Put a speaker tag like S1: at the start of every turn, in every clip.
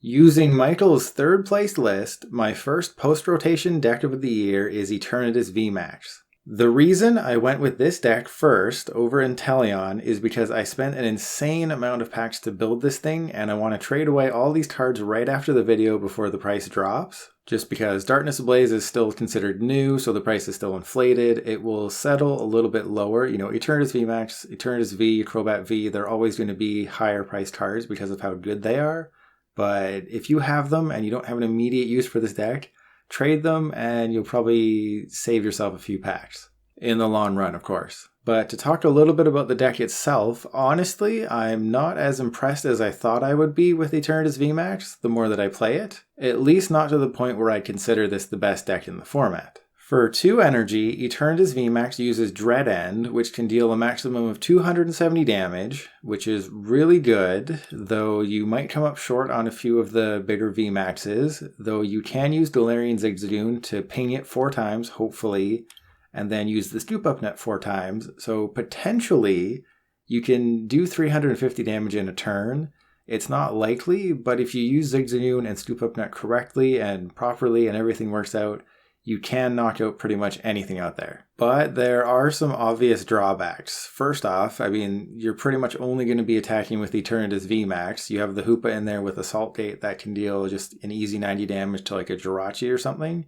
S1: Using Michael's third place list, my first post-rotation deck of the year is Eternatus VMAX. The reason I went with this deck first over Inteleon is because I spent an insane amount of packs to build this thing, and I want to trade away all these cards right after the video before the price drops. Just because Darkness Ablaze is still considered new, so the price is still inflated. It will settle a little bit lower. You know, Eternatus VMAX, Eternatus V, Crobat V, they're always going to be higher priced cards because of how good they are. But if you have them and you don't have an immediate use for this deck, trade them and you'll probably save yourself a few packs. In the long run, of course. But to talk a little bit about the deck itself, honestly, I'm not as impressed as I thought I would be with Eternatus VMAX the more that I play it. At least not to the point where I consider this the best deck in the format. For 2 energy, Eternatus VMAX uses Dread End, which can deal a maximum of 270 damage, which is really good, though you might come up short on a few of the bigger VMAXs, though you can use Galarian Zigzagoon to ping it 4 times, hopefully, and then use the Scoop Up Net 4 times, so potentially you can do 350 damage in a turn. It's not likely, but if you use Zigzagoon and Scoop Up Net correctly and properly and everything works out, you can knock out pretty much anything out there. But there are some obvious drawbacks. First off, I mean, you're pretty much only going to be attacking with Eternatus VMAX. You have the Hoopa in there with Assault Gate that can deal just an easy 90 damage to like a Jirachi or something.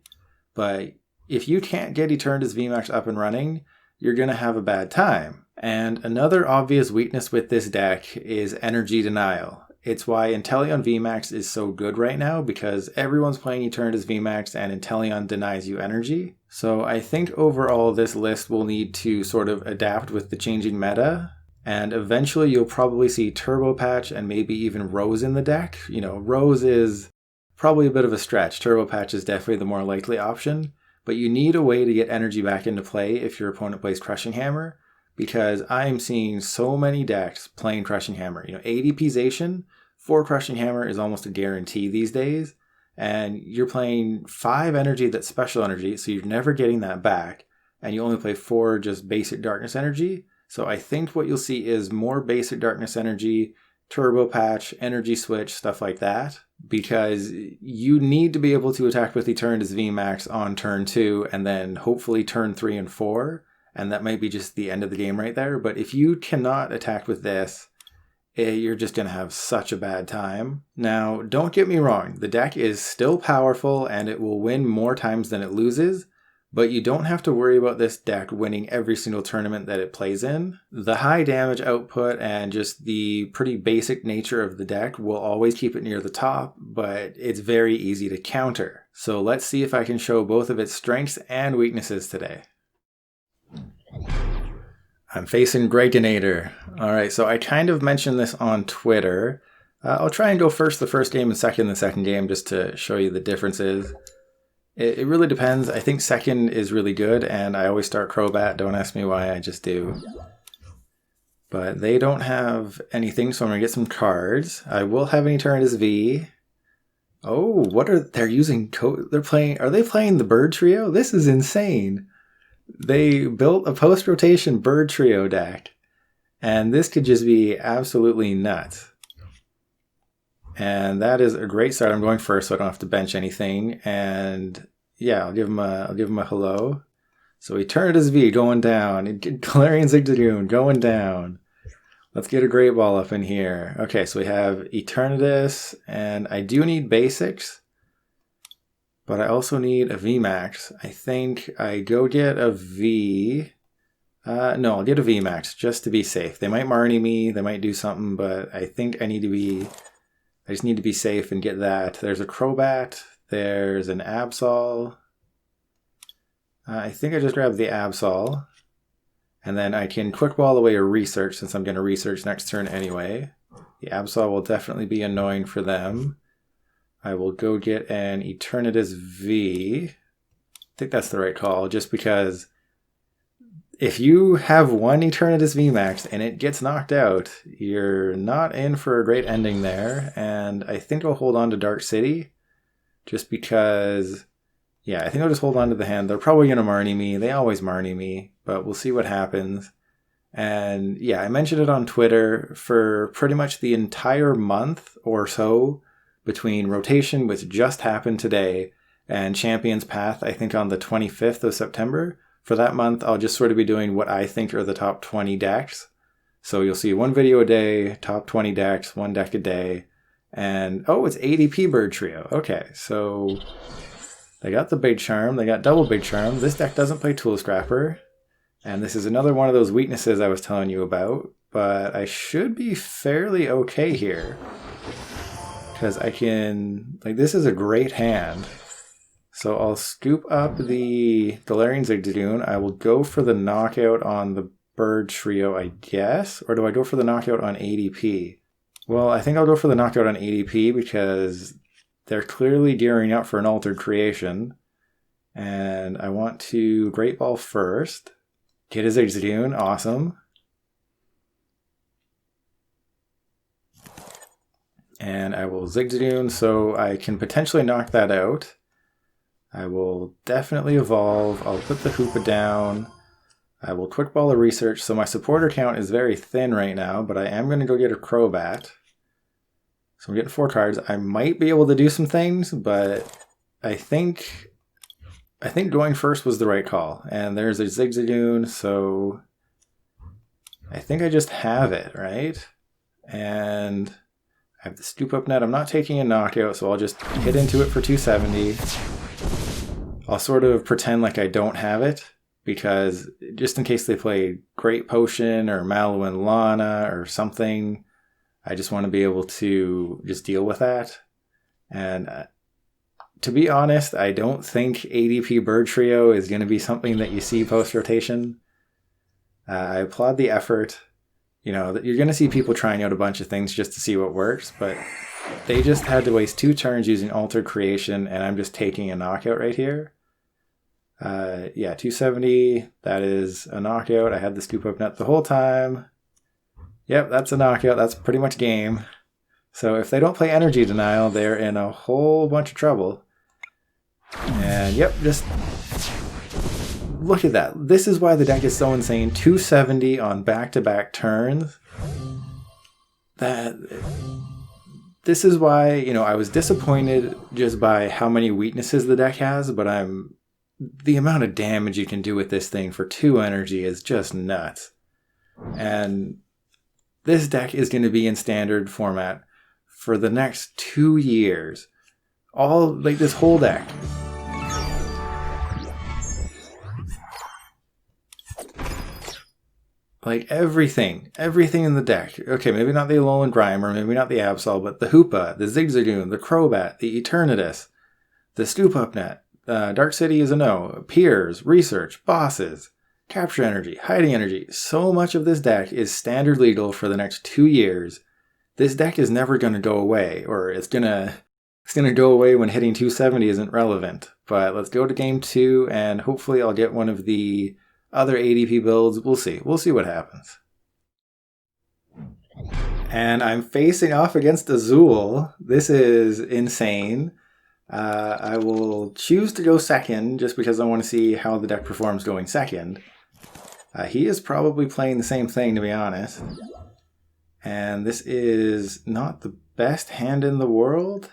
S1: But if you can't get Eternatus VMAX up and running, you're going to have a bad time. And another obvious weakness with this deck is energy denial. It's why Inteleon VMAX is so good right now, because everyone's playing Eternatus VMAX and Inteleon denies you energy. So I think overall this list will need to sort of adapt with the changing meta, and eventually you'll probably see Turbo Patch and maybe even Rose in the deck. You know, Rose is probably a bit of a stretch. Turbo Patch is definitely the more likely option, but you need a way to get energy back into play if your opponent plays Crushing Hammer, because I am seeing so many decks playing Crushing Hammer. You know, ADPization for Crushing Hammer is almost a guarantee these days, and you're playing 5 energy that's special energy, so you're never getting that back, and you only play 4 just basic darkness energy. So I think what you'll see is more basic darkness energy, Turbo Patch, energy switch, stuff like that, because you need to be able to attack with Eternatus VMAX on turn 2 and then hopefully turn 3 and 4. And that might be just the end of the game right there. But if you cannot attack with this, you're just going to have such a bad time. Now, don't get me wrong. The deck is still powerful and it will win more times than it loses. But you don't have to worry about this deck winning every single tournament that it plays in. The high damage output and just the pretty basic nature of the deck will always keep it near the top, but it's very easy to counter. So let's see if I can show both of its strengths and weaknesses today. I'm facing Greyganator. Alright, so I kind of mentioned this on Twitter. I'll try and go first the first game and second the second game just to show you the differences. It really depends. I think second is really good, and I always start Crobat. Don't ask me why, I just do. But they don't have anything, so I'm going to get some cards. I will have an Eternatus V. Oh, what are they're using? Are they playing the Bird Trio? This is insane. They built a post-rotation Bird Trio deck, and this could just be absolutely nuts. And that is a great start. I'm going first, so I don't have to bench anything. And yeah, I'll give him a hello. So Eternatus V going down. Galarian Zigzagoon going down. Let's get a Great Ball up in here. Okay, so we have Eternatus, and I do need basics, but I also need a VMAX. I think I go get a V. No, I'll get a VMAX just to be safe. They might Marnie me, they might do something, but I think I just need to be safe and get that. There's a Crobat. There's an Absol. I think I just grabbed the Absol. And then I can Quick Ball away a Research since I'm going to Research next turn anyway. The Absol will definitely be annoying for them. I will go get an Eternatus V. I think that's the right call, just because if you have one Eternatus VMAX and it gets knocked out, you're not in for a great ending there. And I think I'll hold on to Dark City, just because, yeah, I think I'll just hold on to the hand. They're probably going to Marnie me. They always Marnie me, but we'll see what happens. And yeah, I mentioned it on Twitter. For pretty much the entire month or so between rotation, which just happened today, and Champions Path, I think on the 25th of September. For that month, I'll just sort of be doing what I think are the top 20 decks. So you'll see one video a day, top 20 decks, one deck a day. And, oh, it's ADP Bird Trio. Okay, so they got the Big Charm, they got double Big Charm. This deck doesn't play Tool Scrapper. And this is another one of those weaknesses I was telling you about. But I should be fairly okay here. Because I can, like, this is a great hand. So I'll scoop up the Galarian Zigzagoon. I will go for the knockout on the Bird Trio, I guess. Or do I go for the knockout on ADP? Well, I think I'll go for the knockout on ADP because they're clearly gearing up for an altered creation. And I want to Great Ball first. Get a Zigzagoon, awesome. And I will Zigzagoon so I can potentially knock that out. I will definitely evolve. I'll put the Hoopa down. I will Quick Ball a Research. So my supporter count is very thin right now, but I am going to go get a Crobat. So I'm getting 4 cards. I might be able to do some things, but I think going first was the right call. And there's a Zigzagoon, so I think I just have it, right? And I have the Scoop Up Net. I'm not taking a knockout, so I'll just hit into it for 270. I'll sort of pretend like I don't have it, because just in case they play Great Potion or Mallow and Lana or something, I just want to be able to just deal with that. And to be honest, I don't think ADP Bird Trio is going to be something that you see post-rotation. I applaud the effort. You know, you're going to see people trying out a bunch of things just to see what works, but they just had to waste 2 turns using Altered Creation, and I'm just taking a knockout right here. Yeah, 270, that is a knockout. I had the Scoop Up Net the whole time. Yep, that's a knockout. That's pretty much game. So if they don't play Energy Denial, they're in a whole bunch of trouble. And yep, just look at that. This is why the deck is so insane. 270 on back-to-back turns. This is why, you know, I was disappointed just by how many weaknesses the deck has, but the amount of damage you can do with this thing for 2 energy is just nuts. And this deck is going to be in standard format for the next 2 years. Like this whole deck. Like everything in the deck. Okay, maybe not the Alolan Grimer, maybe not the Absol, but the Hoopa, the Zigzagoon, the Crobat, the Eternatus, the Scoop Up Net, Dark City is a no, Piers, Research, Bosses, Capture Energy, Hiding Energy. So much of this deck is standard legal for the next 2 years. This deck is never going to go away, or it's going to go away when hitting 270 isn't relevant. But let's go to game 2, and hopefully I'll get one of the other ADP builds. We'll see. We'll see what happens. And I'm facing off against Azul. This is insane. I will choose to go second just because I want to see how the deck performs going second. He is probably playing the same thing, to be honest. And this is not the best hand in the world.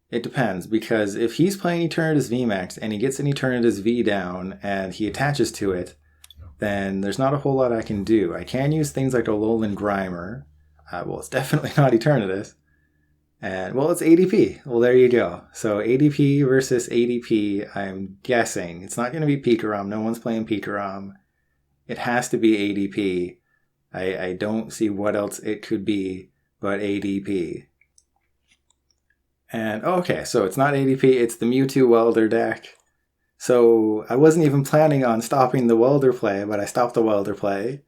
S1: It depends, because if he's playing Eternatus VMAX and he gets an Eternatus V down and he attaches to it, then there's not a whole lot I can do. I can use things like Alolan Grimer. Well, it's definitely not Eternatus. And, well, it's ADP. Well, there you go. So ADP versus ADP, I'm guessing. It's not going to be Pikarom. No one's playing Pikarom. It has to be ADP. I don't see what else it could be but ADP. And, okay, so it's not ADP. It's the Mewtwo Welder deck. So I wasn't even planning on stopping the Welder play, but I stopped the Welder play.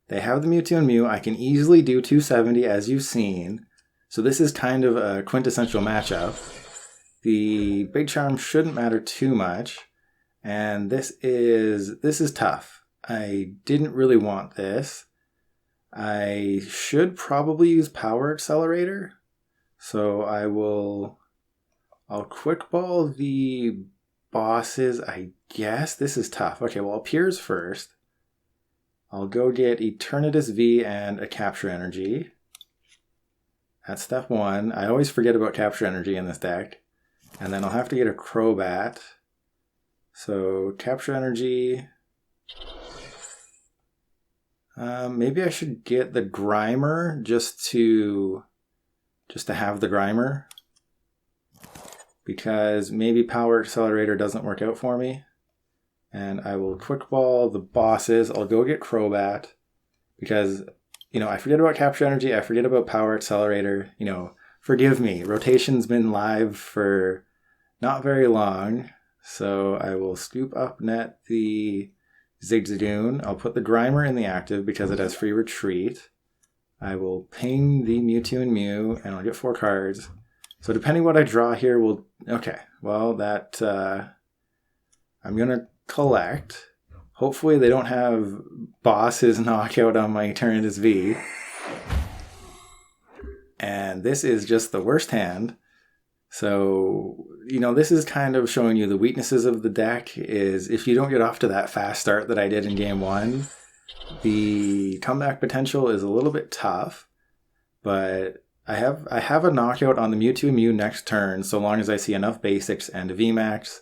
S1: They have the Mewtwo and Mew. I can easily do 270, as you've seen. So this is kind of a quintessential matchup. The Big Charm shouldn't matter too much. And this is tough. I didn't really want this. I should probably use Power Accelerator. So I'll Quick Ball the Bosses, I guess. This is tough. Okay, well, Piers first. I'll go get Eternatus V and a Capture Energy. That's step one. I always forget about Capture Energy in this deck. And then I'll have to get a Crobat. So Capture Energy. Maybe I should get the Grimer just to have the Grimer. Because maybe Power Accelerator doesn't work out for me. And I will quick ball the bosses. I'll go get Crobat. Because, you know, I forget about Capture Energy. I forget about Power Accelerator. You know, forgive me. Rotation's been live for not very long. So I will Scoop Up Net the Zigzagoon. I'll put the Grimer in the active because it has free retreat. I will ping the Mewtwo and Mew, and I'll get 4 cards. So depending what I draw here will... Okay, well, that... I'm going to collect. Hopefully they don't have bosses knockout on my Eternatus V. And this is just the worst hand. So, you know, this is kind of showing you the weaknesses of the deck is if you don't get off to that fast start that I did in game 1, the comeback potential is a little bit tough. But I have a knockout on the Mewtwo Mew next turn so long as I see enough basics and a VMAX.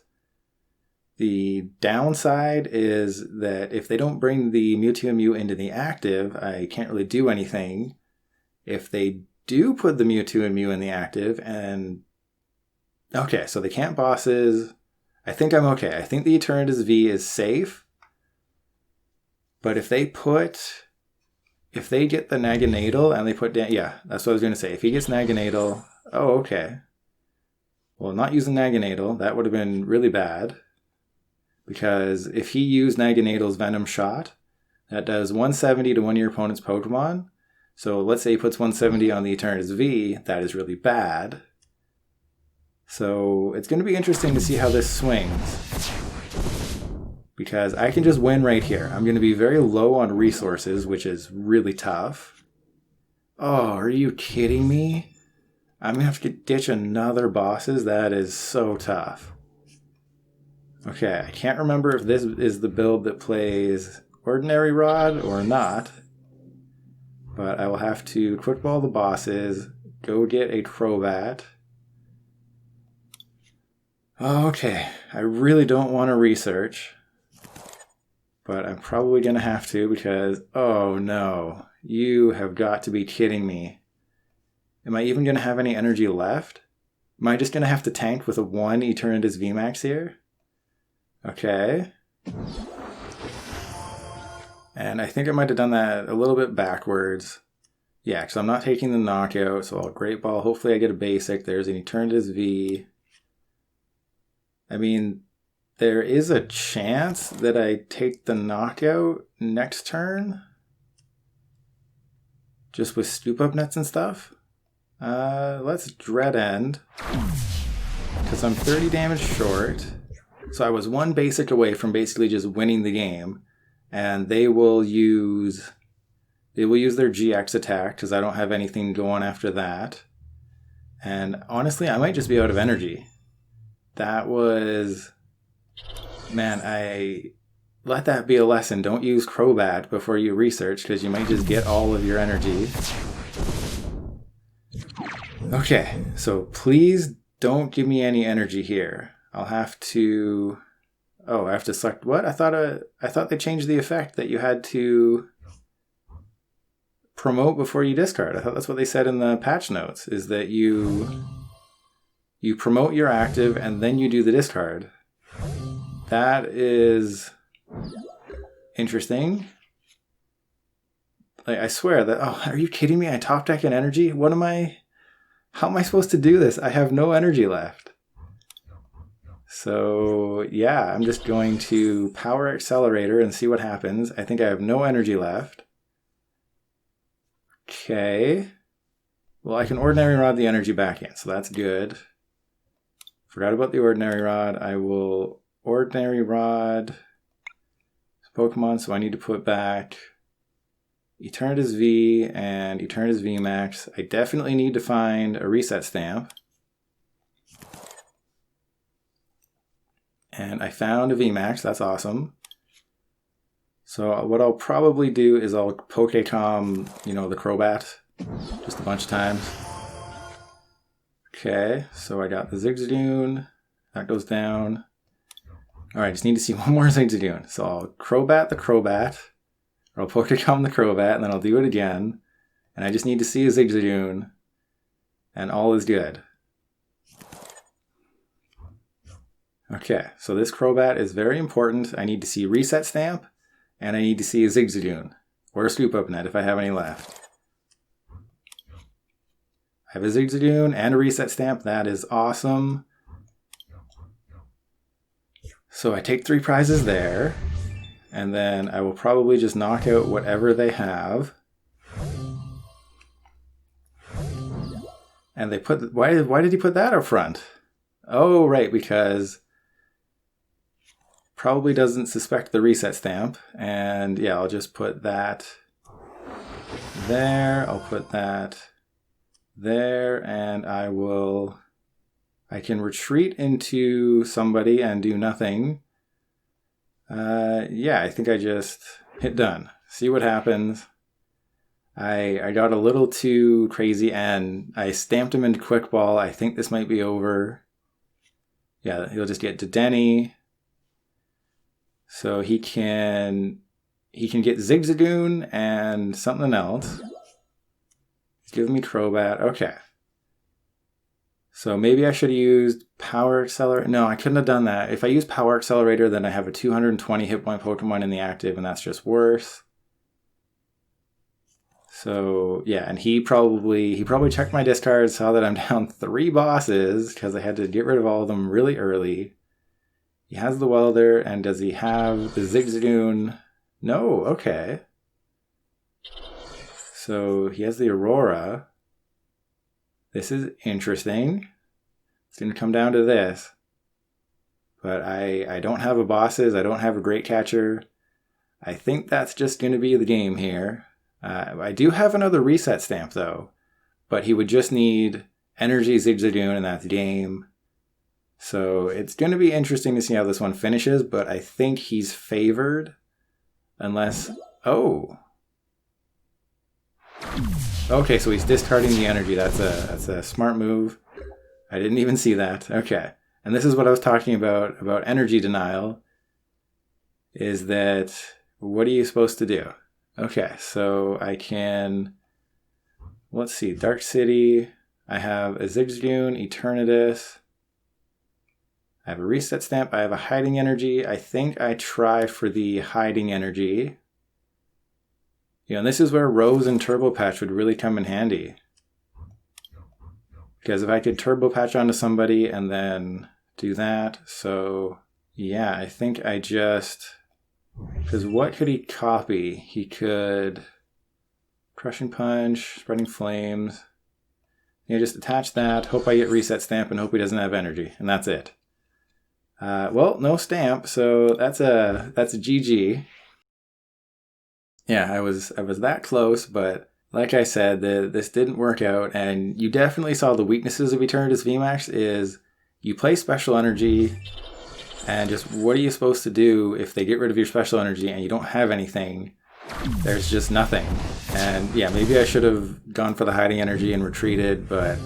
S1: The downside is that if they don't bring the Mewtwo and Mew into the active, I can't really do anything. If they do put the Mewtwo and Mew in the active and... Okay, so they can't bosses. I think I'm okay. I think the Eternatus V is safe. But if they get the Naganadel and they put down... Yeah, that's what I was going to say. If he gets Naganadel... Oh, okay. Well, not using Naganadel, that would have been really bad. Because if he used Naganadel's Venom Shot, that does 170 to one of your opponent's Pokemon. So let's say he puts 170 on the Eternatus V, that is really bad. So it's going to be interesting to see how this swings. Because I can just win right here. I'm going to be very low on resources, which is really tough. Oh, are you kidding me? I'm going to have to ditch another bosses? That is so tough. Okay, I can't remember if this is the build that plays Ordinary Rod or not. But I will have to quick ball the bosses, go get a Crobat. Okay, I really don't want to research. But I'm probably going to have to because, oh no, you have got to be kidding me. Am I even going to have any energy left? Am I just going to have to tank with a 1 Eternatus VMAX here? Okay. And I think I might have done that a little bit backwards. Yeah, because I'm not taking the knockout, so I'll Great Ball. Hopefully I get a basic. There's an Eternatus V. I mean, there is a chance that I take the knockout next turn. Just with Scoop Up Nets and stuff. Let's Dread End. Because I'm 30 damage short. So I was 1 basic away from basically just winning the game. And they will use their GX attack because I don't have anything going after that. And honestly, I might just be out of energy. That was... Man, let that be a lesson. Don't use Crobat before you research because you might just get all of your energy. Okay, so please don't give me any energy here. I'll have to... Oh, I have to select what? I thought they changed the effect that you had to promote before you discard. I thought that's what they said in the patch notes, is that you promote your active and then you do the discard. That is interesting. Like, I swear that... Oh, are you kidding me? I top deck an energy? How am I supposed to do this? I have no energy left. So, yeah, I'm just going to Power Accelerator and see what happens. I think I have no energy left. Okay. Well, I can Ordinary Rod the energy back in, so that's good. Forgot about the Ordinary Rod. I will Ordinary Rod Pokemon, so I need to put back Eternatus V and Eternatus VMAX. I definitely need to find a Reset Stamp. And I found a VMAX, that's awesome. So what I'll probably do is I'll Pokecom, the Crobat, just a bunch of times. Okay, so I got the Zigzagoon. That goes down. Alright, I just need to see one more Zigzagoon. So I'll Crobat the Crobat, or I'll Pokecom the Crobat, and then I'll do it again. And I just need to see a Zigzagoon, and all is good. Okay, so this Crobat is very important. I need to see Reset Stamp, and I need to see a Zigzagoon, or a Scoop Up Net if I have any left. I have a Zigzagoon and a Reset Stamp. That is awesome. So I take 3 prizes there, and then I will probably just knock out whatever they have. And they put, why did he put that up front? Oh, right, because probably doesn't suspect the Reset Stamp. And yeah, I'll just put that there. I'll put that there, and I can retreat into somebody and do nothing. Yeah, I think I just hit done. See what happens. I got a little too crazy and I stamped him into Quick Ball. I think this might be over. Yeah, he'll just get to Denny. So he can get Zigzagoon and something else. He's giving me Crobat. Okay. So maybe I should have used Power Accelerator. No, I couldn't have done that. If I use Power Accelerator, then I have a 220 hit point Pokemon in the active, and that's just worse. So yeah, and he probably checked my discard, saw that I'm down 3 bosses because I had to get rid of all of them really early. He has the Welder, and does he have the Zigzagoon? No, okay. So he has the Aurora. This is interesting. It's going to come down to this. But I don't have a bosses. I don't have a Great Catcher. I think that's just going to be the game here. I do have another Reset Stamp, though. But he would just need Energy Zigzagoon, and that's game. So it's going to be interesting to see how this one finishes. But I think he's favored. Unless... Oh! Okay, so he's discarding the energy. That's a smart move. I didn't even see that. Okay. And this is what I was talking about energy denial. Is that, what are you supposed to do? Okay, so I can, let's see, Dark City. I have a Zigzagoon, Eternatus. I have a Reset Stamp. I have a Hiding Energy. I think I try for the Hiding Energy. You know, and this is where Rose and Turbo Patch would really come in handy. Because if I could Turbo Patch onto somebody and then do that. So, yeah, I think I just... Because what could he copy? He could... Crushing Punch, Spreading Flames. You know, just attach that, hope I get Reset Stamp, and hope he doesn't have energy. And that's it. Well, no stamp, so that's a GG. Yeah, I was that close, but like I said, this didn't work out, and you definitely saw the weaknesses of Eternatus VMAX is you play Special Energy, and just what are you supposed to do if they get rid of your Special Energy and you don't have anything? There's just nothing. And yeah, maybe I should have gone for the Hiding Energy and retreated, but...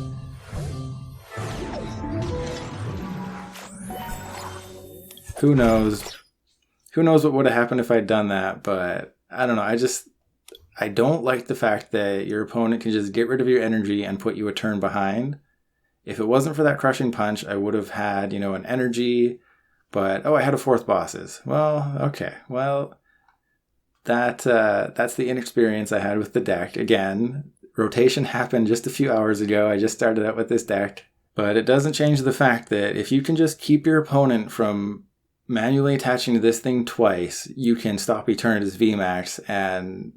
S1: Who knows? Who knows what would have happened if I'd done that, but... I don't know, I don't like the fact that your opponent can just get rid of your energy and put you a turn behind. If it wasn't for that Crushing Punch, I would have had, you know, an energy, but, oh, I had a 4th bosses. Well, okay, well, that's the inexperience I had with the deck. Again, rotation happened just a few hours ago. I just started out with this deck, but it doesn't change the fact that if you can just keep your opponent from manually attaching to this thing twice, you can stop Eternatus VMAX and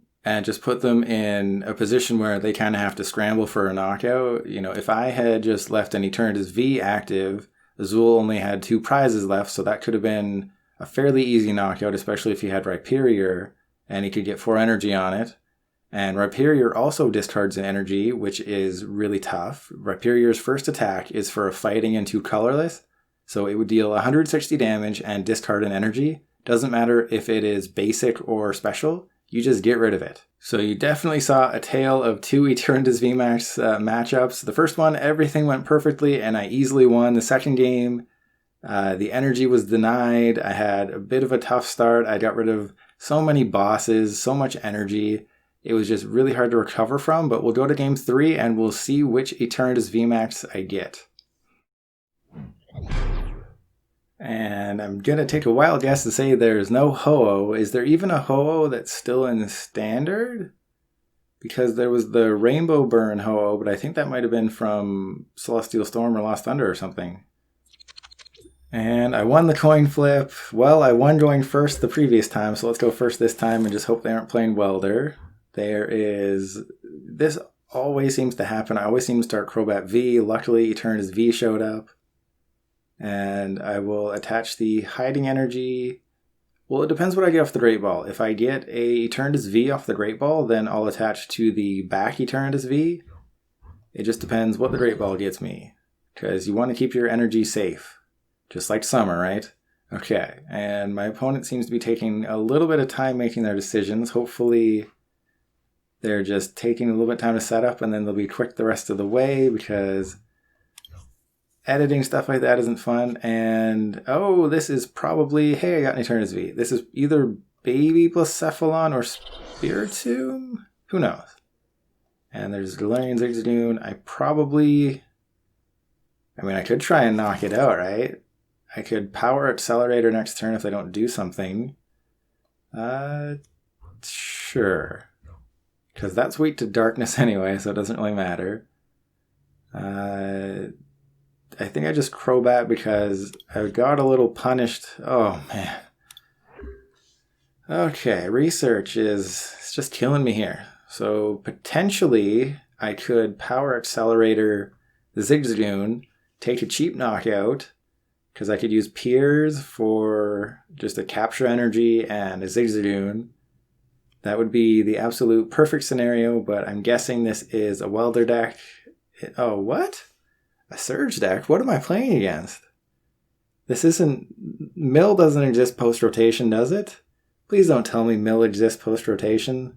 S1: just put them in a position where they kind of have to scramble for a knockout. You know, if I had just left an Eternatus V active, Azul only had 2 prizes left, so that could have been a fairly easy knockout, especially if he had Rhyperior, and he could get 4 energy on it. And Rhyperior also discards an energy, which is really tough. Rhyperior's first attack is for a fighting and 2 colorless, so it would deal 160 damage and discard an energy. Doesn't matter if it is basic or special, you just get rid of it. So you definitely saw a tale of two Eternatus VMAX matchups. The first one, everything went perfectly and I easily won. The second game, the energy was denied. I had a bit of a tough start. I got rid of so many bosses, so much energy. It was just really hard to recover from, but we'll go to game 3 and we'll see which Eternatus VMAX I get. And I'm going to take a wild guess to say there's no Ho-Oh. Is there even a Ho-Oh that's still in Standard? Because there was the Rainbow Burn Ho-Oh, but I think that might have been from Celestial Storm or Lost Thunder or something. And I won the coin flip. Well, I won going first the previous time, so let's go first this time and just hope they aren't playing Welder. This always seems to happen. I always seem to start Crobat V. Luckily, Eternatus V showed up. And I will attach the Hiding Energy. Well, it depends what I get off the Great Ball. If I get a Eternatus V off the Great Ball, then I'll attach to the back Eternatus V. It just depends what the Great Ball gets me. Because you want to keep your energy safe. Just like summer, right? Okay, and my opponent seems to be taking a little bit of time making their decisions. Hopefully they're just taking a little bit of time to set up and then they'll be quick the rest of the way because editing stuff like that isn't fun. And, oh, this is probably, hey, I got an Eternatus V. This is either Baby Blacephalon or Spiritomb? Who knows? And there's Galarian Zigzagoon. I could try and knock it out, right? I could Power Accelerator next turn if they don't do something. Sure. Because that's weak to darkness anyway, so it doesn't really matter. I think I just Crobat because I got a little punished. Oh, man. Okay, research it's just killing me here. So potentially I could Power Accelerator the Zigzagoon, take a cheap knockout, because I could use Piers for just a Capture Energy and a Zigzagoon. That would be the absolute perfect scenario, but I'm guessing this is a Welder deck. Oh, what? A Surge deck? What am I playing against? This isn't... Mill doesn't exist post-rotation, does it? Please don't tell me Mill exists post-rotation.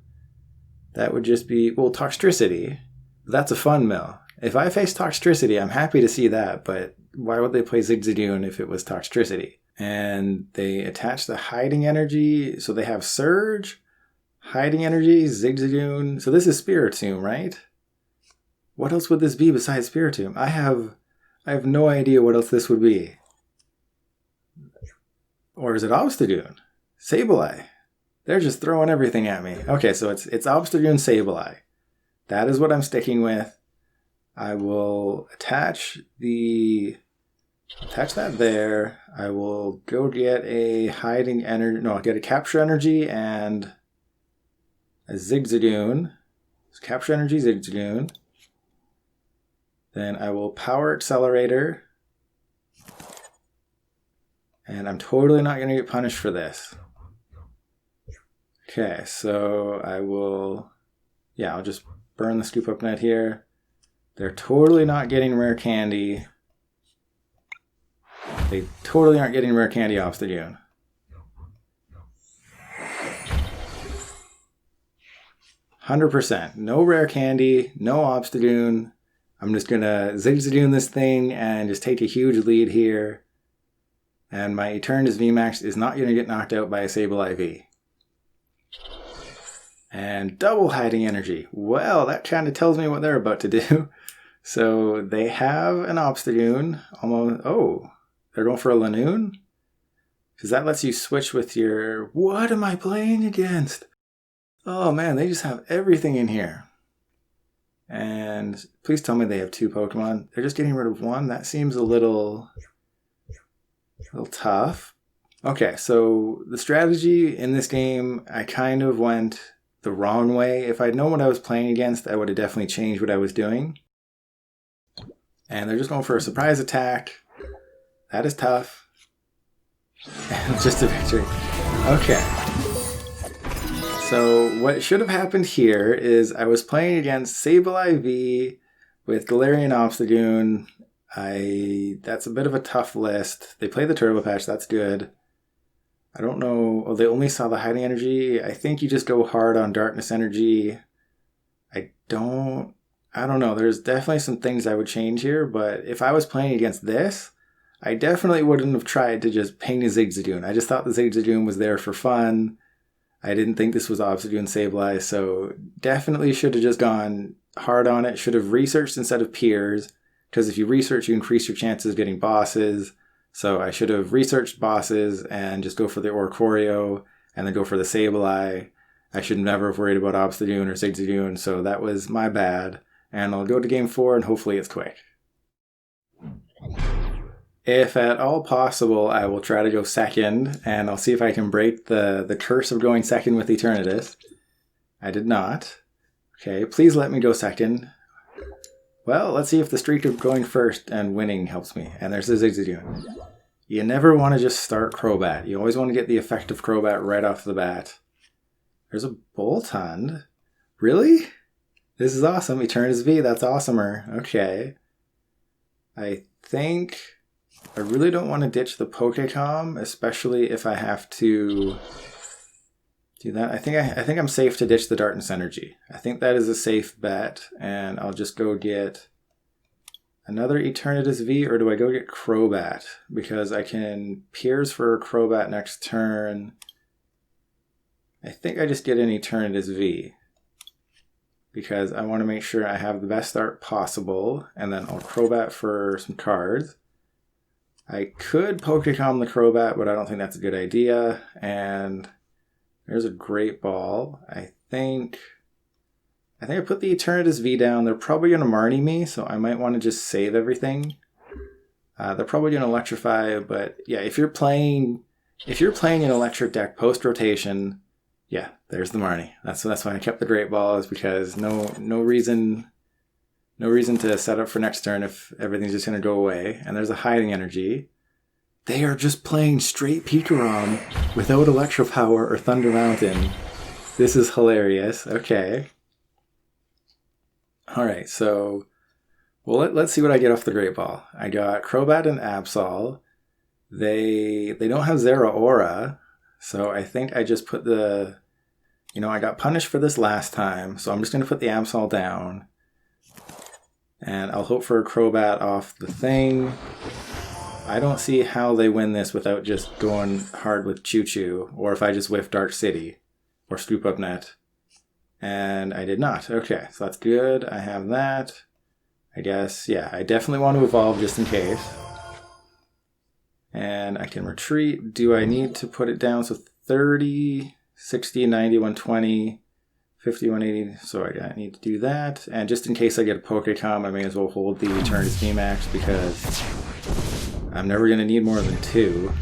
S1: That would just be... Well, Toxtricity. That's a fun Mill. If I face Toxtricity, I'm happy to see that, but why would they play Zigzagoon if it was Toxtricity? And they attach the Hiding Energy, so they have Surge, Hiding Energy, Zigzagoon. So this is Spiritomb, right? What else would this be besides Spiritomb? I have no idea what else this would be. Or is it Obstagoon? Sableye. They're just throwing everything at me. Okay, so it's Obstagoon, Sableye. That is what I'm sticking with. I will attach that there. I will go get a Hiding Energy. No, I'll get a Capture Energy and a Zigzagoon. Capture Energy, Zigzagoon. Then I will Power Accelerator. And I'm totally not going to get punished for this. Okay, so I will... Yeah, I'll just burn the Scoop Up Net here. They're totally not getting Rare Candy. They totally aren't getting Rare Candy off the June. %. No Rare Candy, no Obstagoon. I'm just going to Zigzagoon this thing and just take a huge lead here. And my Eternatus VMAX is not going to get knocked out by a Sableye V. And double Hiding Energy. Well, that kind of tells me what they're about to do. So they have an Obstagoon. Almost. Oh, they're going for a Lanoon? Because that lets you switch with your... What am I playing against? Oh man, they just have everything in here. And please tell me they have 2 Pokemon. They're just getting rid of 1. That seems a little tough. Okay, so the strategy in this game, I kind of went the wrong way. If I'd known what I was playing against, I would have definitely changed what I was doing. And they're just going for a surprise attack. That is tough. And just a victory. Okay. So what should have happened here is I was playing against Sableye V with Galarian Obstagoon. That's a bit of a tough list. They play the Turbo Patch, that's good. I don't know. Oh, they only saw the Hiding Energy. I think you just go hard on Darkness Energy. I don't know. There's definitely some things I would change here, but if I was playing against this, I definitely wouldn't have tried to just ping a Zigzagoon. I just thought the Zigzagoon was there for fun. I didn't think this was Obsidian Sableye, so definitely should have just gone hard on it. Should have researched instead of Piers, because if you research, you increase your chances of getting bosses. So I should have researched bosses and just go for the Oricorio and then go for the Sableye. I should never have worried about Obsidian or Zigzagoon, so that was my bad. And I'll go to game 4 and hopefully it's quick. If at all possible, I will try to go second, and I'll see if I can break the curse of going second with Eternatus. I did not. Okay, please let me go second. Well, let's see if the streak of going first and winning helps me. And there's the Zigzagoon. You never want to just start Crobat. You always want to get the effective Crobat right off the bat. There's a Boltund. Really? This is awesome. Eternatus V, that's awesomer. Okay. I think I really don't want to ditch the Pokécom, especially if I have to do that. I think I'm safe to ditch the Darkness Energy. I think that is a safe bet, and I'll just go get another Eternatus V, or do I go get Crobat? Because I can Piers for Crobat next turn. I think I just get an Eternatus V, because I want to make sure I have the best start possible, and then I'll Crobat for some cards. I could Pokécom the Crobat, but I don't think that's a good idea. And there's a Great Ball. I think I put the Eternatus V down. They're probably going to Marnie me, so I might want to just save everything. They're probably going to Electrify, but yeah, if you're playing an electric deck post-rotation, yeah, there's the Marnie. That's why I kept the Great Ball, is because no reason to set up for next turn if everything's just going to go away. And there's a Hiding Energy. They are just playing straight Pikarom without Electro Power or Thunder Mountain. This is hilarious. Okay. Alright, so well, let's see what I get off the Great Ball. I got Crobat and Absol. They don't have Zeraora, so I think I just put the... I got punished for this last time, so I'm just going to put the Absol down. And I'll hope for a Crobat off the thing. I don't see how they win this without just going hard with Choo-Choo, or if I just whiff Dark City, or Scoop Up Net. And I did not. Okay, so that's good. I have that. I guess, yeah, I definitely want to evolve just in case. And I can retreat. Do I need to put it down? So 30, 60, 90, 120... 50, 180, so I need to do that. And just in case I get a Pokécom, I may as well hold the Eternatus VMAX, because I'm never going to need more than 2.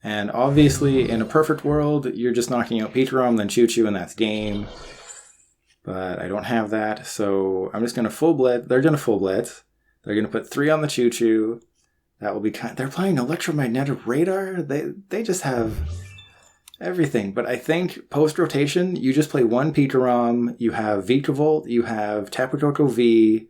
S1: And obviously, in a perfect world, you're just knocking out Pikarom, then Choo-Choo, and that's game. But I don't have that, so I'm just going to full blitz. They're going to full blitz. They're going to put 3 on the Choo-Choo. That will be they're playing Electromagnetic Radar? They just have everything. But I think post-rotation, you just play 1 Pikarom, you have Vikavolt, you have Tapu Koko V,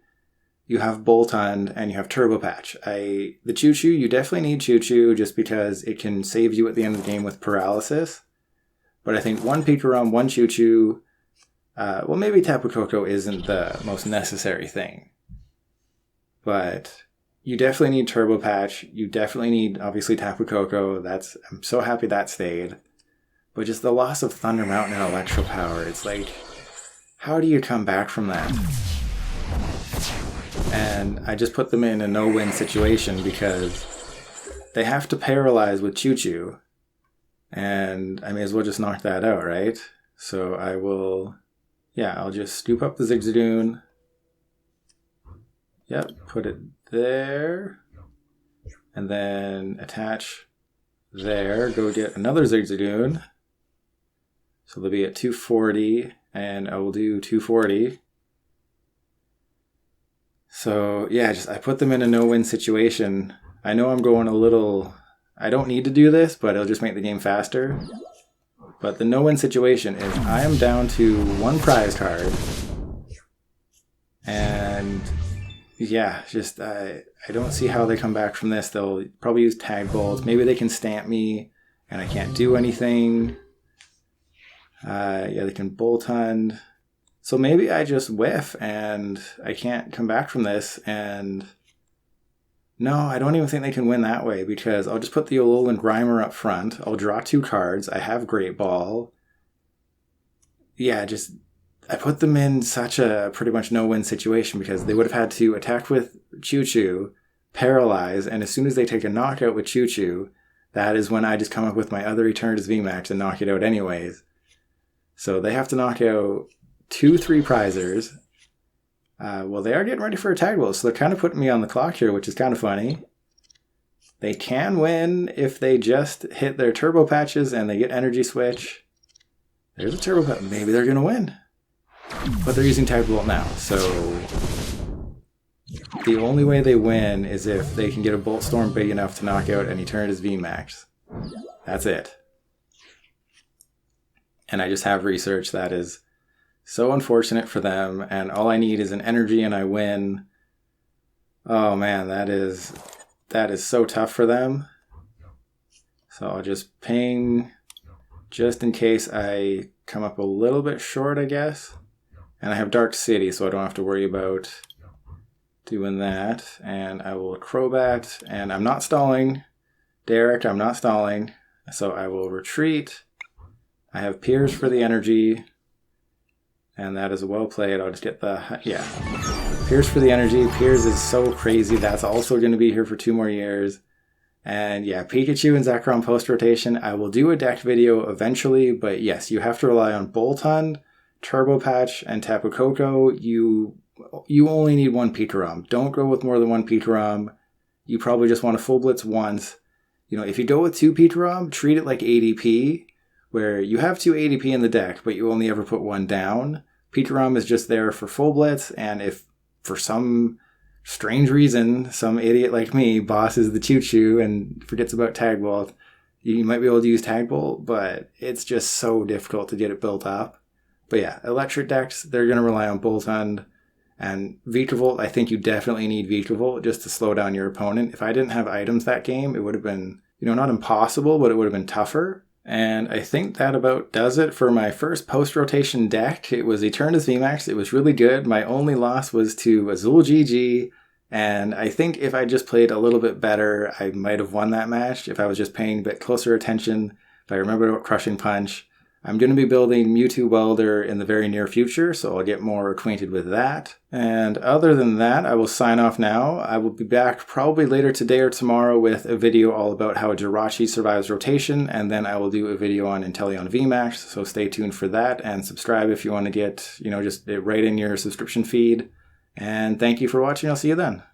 S1: you have Boltund, and you have Turbo Patch. The Choo-Choo, you definitely need Choo-Choo just because it can save you at the end of the game with paralysis. But I think 1 Pikarom, 1 Choo-Choo, well, maybe Tapu Koko isn't the most necessary thing. But you definitely need Turbo Patch. You definitely need, obviously, Tapu Koko. I'm so happy that stayed. But just the loss of Thunder Mountain and Electro Power, it's like, how do you come back from that? And I just put them in a no-win situation because they have to paralyze with Choo-Choo. And I may as well just knock that out, right? So I will, I'll just scoop up the Zigzagoon. Yep, put it there. And then attach there. Go get another Zigzagoon. So they'll be at 240, and I will do 240. So yeah, I put them in a no-win situation. I know I'm going a little... I don't need to do this, but it'll just make the game faster. But the no-win situation is I am down to 1 prize card. And yeah, just I don't see how they come back from this. They'll probably use Tag Bolt. Maybe they can stamp me and I can't do anything. Yeah, they can Bolt Hunt. So maybe I just whiff and I can't come back from this. And no, I don't even think they can win that way, because I'll just put the Alolan Grimer up front. I'll draw 2 cards. I have Great Ball. Yeah, just I put them in such a pretty much no-win situation, because they would have had to attack with Choo-Choo, paralyze, and as soon as they take a knockout with Choo-Choo, that is when I just come up with my other Eternatus VMAX and knock it out anyways. So they have to knock out 2 3-prizers. Well, they are getting ready for a Tag Bolt, so they're kind of putting me on the clock here, which is kind of funny. They can win if they just hit their Turbo Patches and they get Energy Switch. There's a Turbo Patch. Maybe they're going to win. But they're using Tag Bolt now, so the only way they win is if they can get a Bolt Storm big enough to knock out an Eternatus VMAX. That's it. And I just have research. That is so unfortunate for them, and all I need is an energy and I win. Oh man, that is so tough for them. So I'll just ping just in case I come up a little bit short, I guess. And I have Dark City, so I don't have to worry about doing that. And I will Crobat, and I'm not stalling. Derek, I'm not stalling. So I will retreat. I have Piers for the energy. And that is well played. I'll just get the, yeah. Piers for the energy. Piers is so crazy. That's also going to be here for 2 more years. And yeah, Pikachu and Zekrom post-rotation. I will do a deck video eventually, but yes, you have to rely on Bolt Hunt, Turbo Patch, and Tapu Koko. You only need 1 Pikarom. Don't go with more than 1 Pikarom. You probably just want to full blitz once. You know, if you go with 2 Pikarom, treat it like ADP, where you have 2 ADP in the deck, but you only ever put 1 down. Pikarom is just there for full blitz, and if for some strange reason some idiot like me bosses the Choo-Choo and forgets about Tag Bolt, you might be able to use Tag Bolt, but it's just so difficult to get it built up. But yeah, electric decks, they're going to rely on Bolt Hunt. And Vikavolt, I think you definitely need Vikavolt just to slow down your opponent. If I didn't have items that game, it would have been, not impossible, but it would have been tougher. And I think that about does it for my first post-rotation deck. It was Eternatus VMAX. It was really good. My only loss was to AzulGG. And I think if I just played a little bit better, I might have won that match if I was just paying a bit closer attention. If I remembered about Crushing Punch. I'm going to be building Mewtwo Welder in the very near future, so I'll get more acquainted with that. And other than that, I will sign off now. I will be back probably later today or tomorrow with a video all about how Jirachi survives rotation, and then I will do a video on Inteleon VMAX, so stay tuned for that, and subscribe if you want to get, just right in your subscription feed. And thank you for watching. I'll see you then.